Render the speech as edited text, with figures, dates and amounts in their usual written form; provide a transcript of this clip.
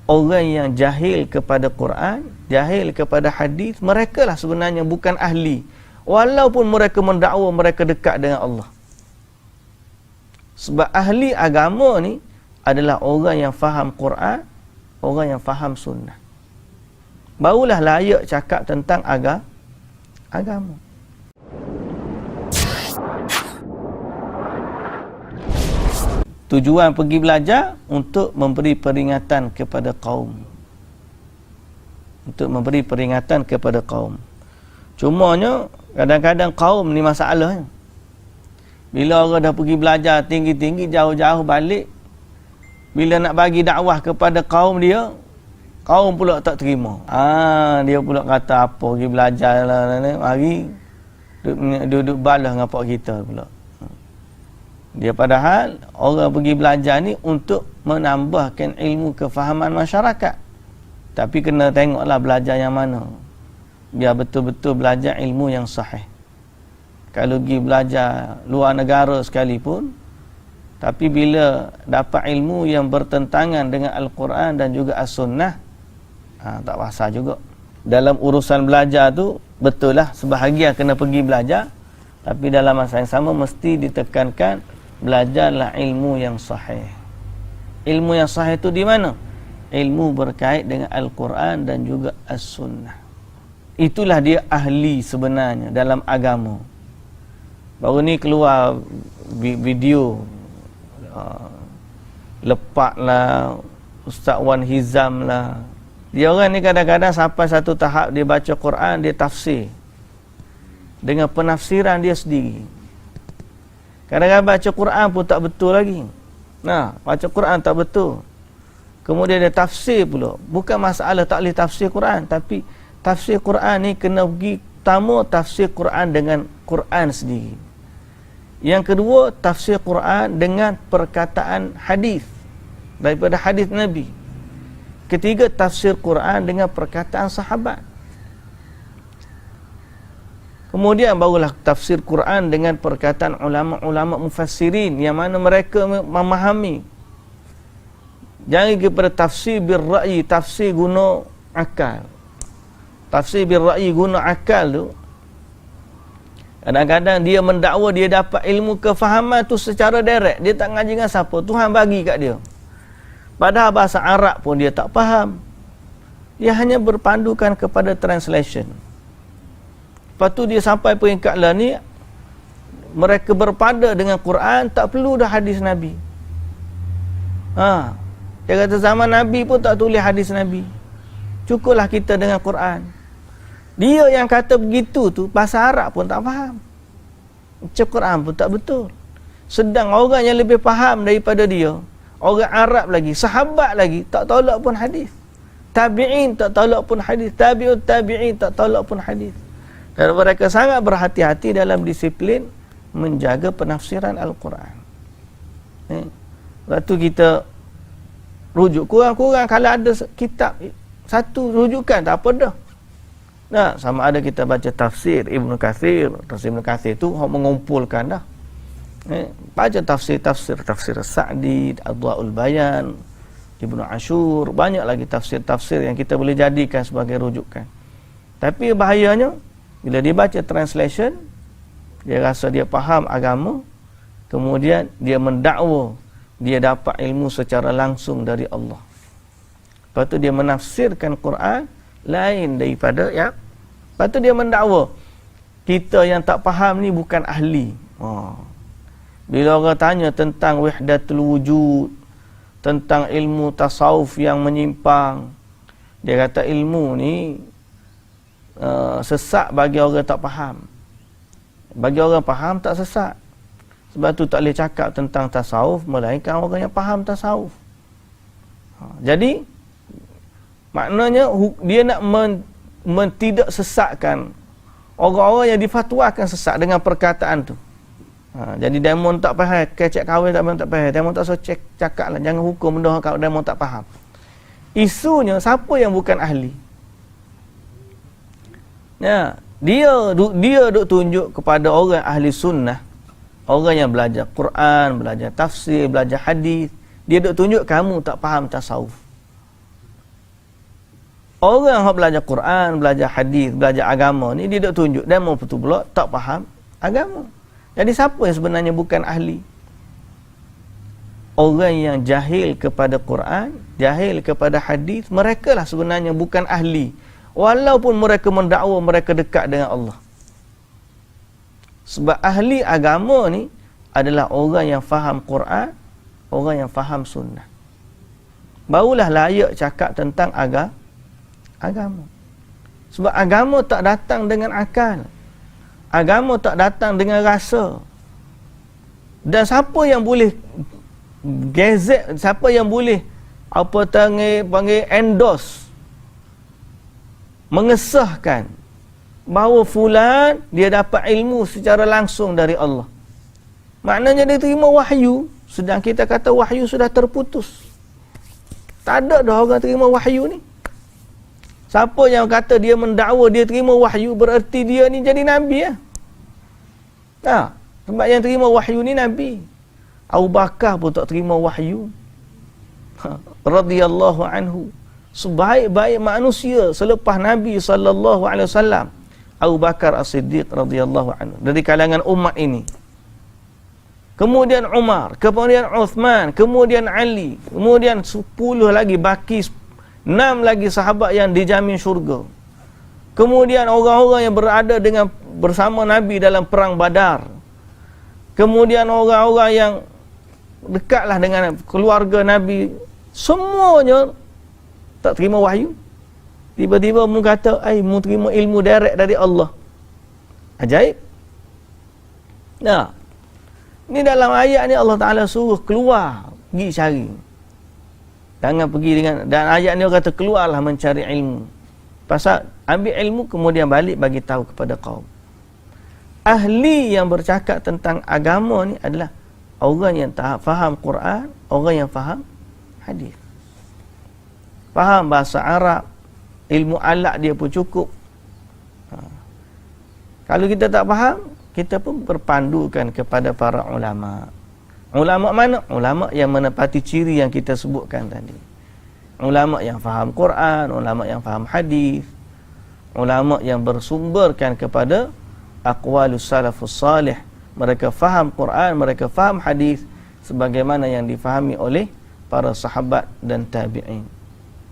orang yang jahil kepada Quran, jahil kepada hadis, mereka lah sebenarnya bukan ahli, walaupun mereka mendakwa mereka dekat dengan Allah. Sebab ahli agama ni adalah orang yang faham Quran, orang yang faham sunnah. Barulah layak cakap tentang agama. Tujuan pergi belajar untuk memberi peringatan kepada kaum. Untuk memberi peringatan kepada kaum. Cumanya kadang-kadang kaum ni masalahnya. Bila orang dah pergi belajar tinggi-tinggi, jauh-jauh balik, bila nak bagi dakwah kepada kaum dia, kaum pula tak terima. Dia pula kata apa pergi belajar lah, mari duduk balas dengan pak kita pula. Dia padahal orang pergi belajar ni untuk menambahkan ilmu kefahaman masyarakat. Tapi kena tengoklah belajar yang mana. Biar betul-betul belajar ilmu yang sahih. Kalau pergi belajar luar negara sekalipun, tapi bila dapat ilmu yang bertentangan dengan Al-Quran dan juga As-Sunnah, tak pasal juga. Dalam urusan belajar tu, betul lah sebahagian kena pergi belajar, tapi dalam masa yang sama mesti ditekankan, belajarlah ilmu yang sahih. Ilmu yang sahih itu di mana? Ilmu berkait dengan Al-Quran dan juga As-Sunnah. Itulah dia ahli sebenarnya dalam agama. Baru ni keluar video Lepak lah, Ustaz Wan Hizam lah. Dia orang ni kadang-kadang sampai satu tahap dia baca Quran, dia tafsir dengan penafsiran dia sendiri. Kadang-kadang baca Quran pun tak betul lagi. Baca Quran tak betul. Kemudian dia tafsir pula. Bukan masalah tak boleh tafsir Quran, tapi tafsir Quran ni kena pergi pertama tafsir Quran dengan Quran sendiri. Yang kedua, tafsir Quran dengan perkataan hadis daripada hadis Nabi. Ketiga, tafsir Quran dengan perkataan sahabat. Kemudian barulah tafsir Quran dengan perkataan ulama-ulama mufassirin yang mana mereka memahami. Jangan kepada tafsir bil-ra'yi, tafsir guna akal. Tafsir bil-ra'yi guna akal tu, kadang-kadang dia mendakwa dia dapat ilmu kefahaman tu secara direct. Dia tak ngaji dengan siapa, Tuhan bagi kat dia. Padahal bahasa Arab pun dia tak faham. Dia hanya berpandukan kepada translation. Lepas tu dia sampai peringkat lah ni, mereka berpada dengan Quran, tak perlu dah hadis Nabi. Dia kata zaman Nabi pun tak tulis hadis Nabi, cukuplah kita dengan Quran. Dia yang kata begitu tu, bahasa Arab pun tak faham, macam Quran pun tak betul. Sedang orang yang lebih faham daripada dia, orang Arab lagi, sahabat lagi, tak tolak pun hadis. Tabi'in tak tolak pun hadis. Tabi'ut tabi'in tak tolak pun hadis. Dan mereka sangat berhati-hati dalam disiplin menjaga penafsiran Al-Quran. Lepas tu kita rujuk kurang-kurang, kalau ada kitab satu rujukan tak apa dah. Sama ada kita baca tafsir Ibnu Katsir. Tafsir Ibnu Katsir tu mengumpulkan dah. Baca tafsir Sa'di, Adwa'ul Bayan, Ibnu Ashur, banyak lagi tafsir-tafsir yang kita boleh jadikan sebagai rujukan. Tapi bahayanya bila dia baca translation, dia rasa dia faham agama, kemudian dia mendakwa dia dapat ilmu secara langsung dari Allah. Lepas tu dia menafsirkan Quran lain daripada lepas tu dia mendakwa kita yang tak faham ni bukan ahli. Bila orang tanya tentang wahdatul wujud, tentang ilmu tasawuf yang menyimpang, dia kata ilmu ni sesat bagi orang tak faham. Bagi orang faham tak sesat. Sebab tu tak boleh cakap tentang tasawuf melainkan orang yang faham tasawuf. Jadi maknanya dia nak tidak sesatkan orang-orang yang difatwakan sesat dengan perkataan tu. Jadi demon tak faham, kecek kahwin tak faham, demon tak usah cakap lah, jangan hukum benda kalau demon tak faham. Isunya siapa yang bukan ahli? Dia duk tunjuk kepada orang ahli sunnah, orang yang belajar Quran, belajar tafsir, belajar hadis, dia duk tunjuk kamu tak faham tasawuf. Orang yang belajar Quran, belajar hadis, belajar agama ni dia dok tunjuk demo betul pula tak faham agama. Jadi siapa yang sebenarnya bukan ahli? Orang yang jahil kepada Quran, jahil kepada hadis, mereka lah sebenarnya bukan ahli. Walaupun mereka mendakwa mereka dekat dengan Allah. Sebab ahli agama ni adalah orang yang faham Quran, orang yang faham sunnah. Barulah layak cakap tentang agama. Sebab agama tak datang dengan akal. Agama tak datang dengan rasa. Dan siapa yang boleh gazet, siapa yang boleh panggil endorse, mengesahkan bahawa fulan dia dapat ilmu secara langsung dari Allah, maknanya dia terima wahyu. Sedang kita kata wahyu sudah terputus. Tak ada dah orang terima wahyu ni. Siapa yang kata dia mendakwa dia terima wahyu, bererti dia ni jadi nabi lah. Sebab yang terima wahyu ni nabi. Abu Bakar pun tak terima wahyu. Radhiyallahu anhu. Sebaik-baik manusia selepas Nabi sallallahu alaihi wasallam, Abu Bakar As-Siddiq radhiyallahu anhu, dari kalangan umat ini. Kemudian Umar, kemudian Uthman, kemudian Ali, kemudian 10 lagi baki, 6 lagi sahabat yang dijamin syurga. Kemudian orang-orang yang berada bersama Nabi dalam perang Badar. Kemudian orang-orang yang dekatlah dengan keluarga Nabi, semuanya tak terima wahyu. Tiba-tiba mu kata, mu terima ilmu direct dari Allah. Ajaib. Ni dalam ayat ni Allah Ta'ala suruh keluar, pergi cari. Jangan pergi dan ayat ni orang kata keluarlah mencari ilmu. Pasal ambil ilmu kemudian balik bagi tahu kepada kaum. Ahli yang bercakap tentang agama ni adalah orang yang faham Quran, orang yang faham hadis. Faham bahasa Arab, ilmu alat dia pun cukup. Kalau kita tak faham, kita pun berpandukan kepada para ulama. Ulama mana? Ulama yang menepati ciri yang kita sebutkan tadi. Ulama yang faham Quran, ulama yang faham hadis, ulama yang bersumberkan kepada aqwalus salafus salih. Mereka faham Quran, mereka faham hadis sebagaimana yang difahami oleh para sahabat dan tabi'in.